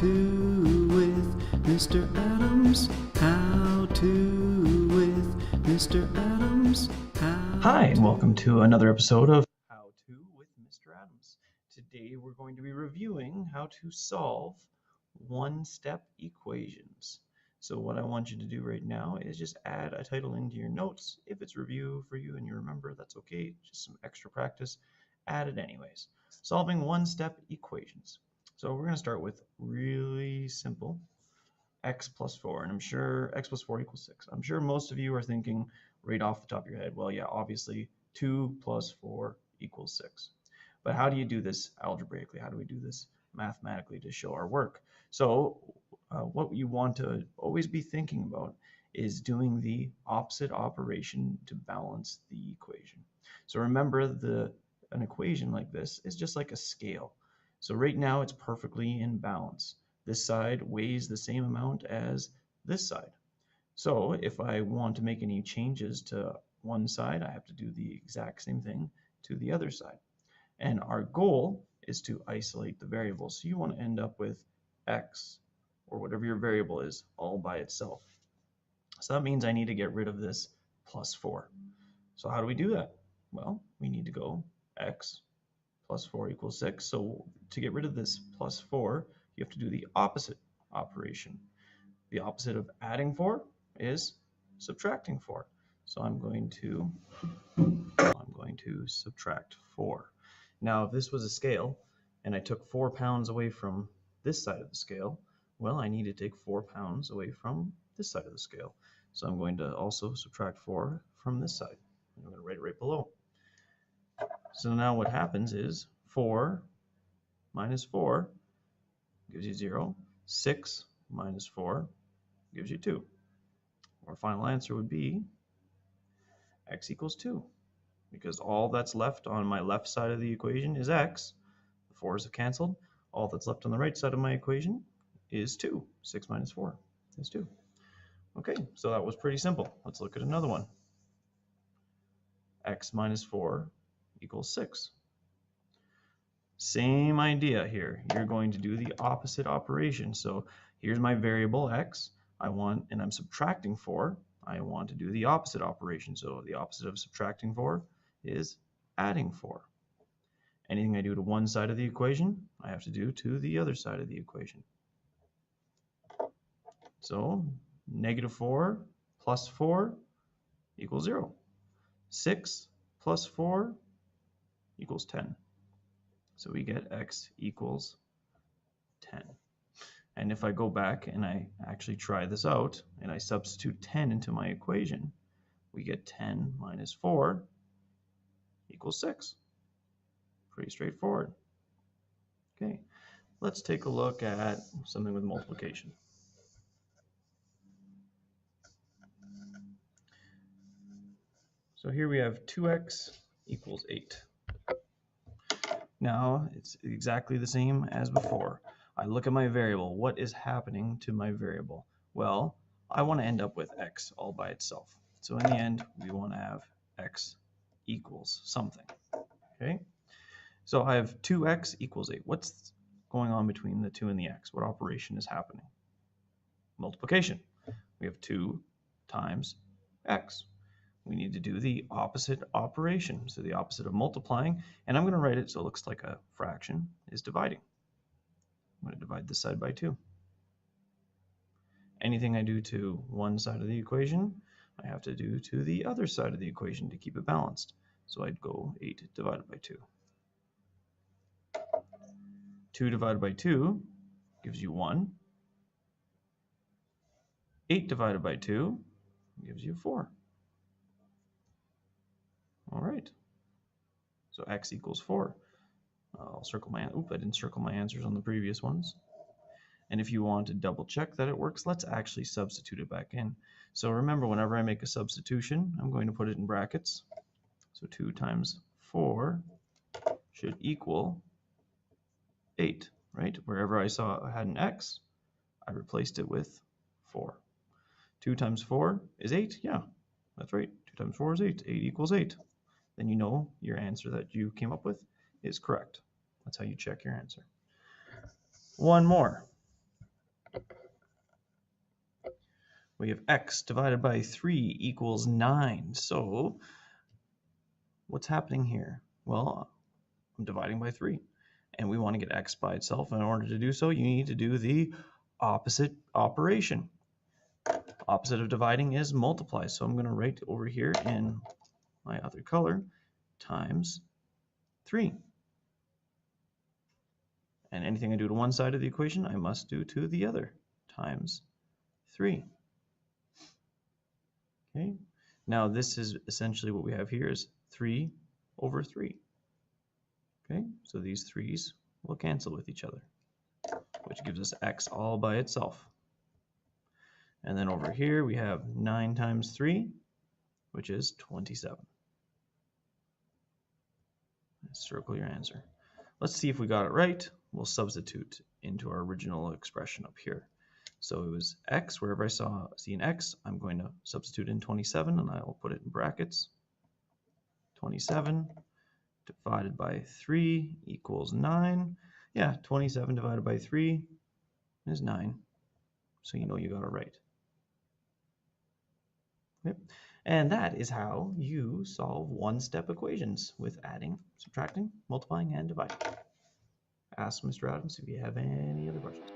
to with Mr. Adams. How to with Mr. Adams. Hi, and welcome to another episode of How to with Mr. Adams. Today we're going to be reviewing how to solve one-step equations. So what I want you to do right now is just add a title into your notes. If it's review for you and you remember, that's okay. Just some extra practice. Add it anyways. Solving one-step equations. So we're going to start with really simple x plus 4, and I'm sure x plus 4 equals 6. I'm sure most of you are thinking right off the top of your head, well, yeah, obviously 2 plus 4 equals 6. But how do you do this algebraically? How do we do this mathematically to show our work? So what you want to always be thinking about is doing the opposite operation to balance the equation. So remember, an equation like this is just like a scale. So right now it's perfectly in balance. This side weighs the same amount as this side. So if I want to make any changes to one side, I have to do the exact same thing to the other side. And our goal is to isolate the variable. So you want to end up with x, or whatever your variable is, all by itself. So that means I need to get rid of this plus 4. So how do we do that? Well, we need to go x plus 4 equals 6. So to get rid of this plus 4, you have to do the opposite operation. The opposite of adding 4 is subtracting 4. So I'm going to subtract 4. Now, if this was a scale and I took 4 pounds away from this side of the scale, well, I need to take 4 pounds away from this side of the scale. So I'm going to also subtract 4 from this side. I'm going to write it right below. So now what happens is 4 minus 4 gives you 0. 6 minus 4 gives you 2. Our final answer would be x equals 2, because all that's left on my left side of the equation is x. The 4's have canceled. All that's left on the right side of my equation is 2. 6 minus 4 is 2. Okay, so that was pretty simple. Let's look at another one. X minus 4 equals 6. Same idea here. You're going to do the opposite operation. So here's my variable x. And I'm subtracting 4. I want to do the opposite operation. So the opposite of subtracting 4 is adding 4. Anything I do to one side of the equation, I have to do to the other side of the equation. So negative 4 plus 4 equals 0. 6 plus 4 equals 10. So we get x equals 10. And if I go back and I actually try this out and I substitute 10 into my equation, we get 10 minus 4 equals 6. Pretty straightforward. Okay, let's take a look at something with multiplication. So here we have 2x equals 8. Now it's exactly the same as before. I look at my variable. What is happening to my variable? Well, I want to end up with x all by itself. So in the end, we want to have x equals something. Okay? So I have 2x equals 8. What's going on between the 2 and the x? What operation is happening? Multiplication. We have 2 times x. We need to do the opposite operation. So the opposite of multiplying, and I'm going to write it so it looks like a fraction, is dividing. I'm going to divide this side by 2. Anything I do to one side of the equation, I have to do to the other side of the equation to keep it balanced. So I'd go 8 divided by 2. 2 divided by 2 gives you 1. 8 divided by 2 gives you 4. All right. So x equals 4. I'll circle my, I didn't circle my answers on the previous ones. And if you want to double check that it works, let's actually substitute it back in. So remember, whenever I make a substitution, I'm going to put it in brackets. So 2 times 4 should equal 8, right? Wherever I saw I had an x, I replaced it with 4. 2 times 4 is 8? Yeah, that's right. 2 times 4 is 8. 8 equals 8. Then you know your answer that you came up with is correct. That's how you check your answer. One more. We have x divided by 3 equals 9. So what's happening here? Well, I'm dividing by 3. And we want to get x by itself. In order to do so, you need to do the opposite operation. Opposite of dividing is multiply. So I'm going to write over here in my other color times 3. And anything I do to one side of the equation, I must do to the other, times 3. Okay, now this is essentially what we have here is 3 over 3. Okay, so these 3's will cancel with each other, which gives us x all by itself. And then over here we have 9 times 3, which is 27. Circle your answer. Let's see if we got it right. We'll substitute into our original expression up here. So it was x, wherever I see an x, I'm going to substitute in 27, and I will put it in brackets. 27 divided by 3 equals 9. Yeah, 27 divided by 3 is 9. So you know you got it right. Okay. And that is how you solve one-step equations with adding, subtracting, multiplying, and dividing. Ask Mr. Adams if you have any other questions.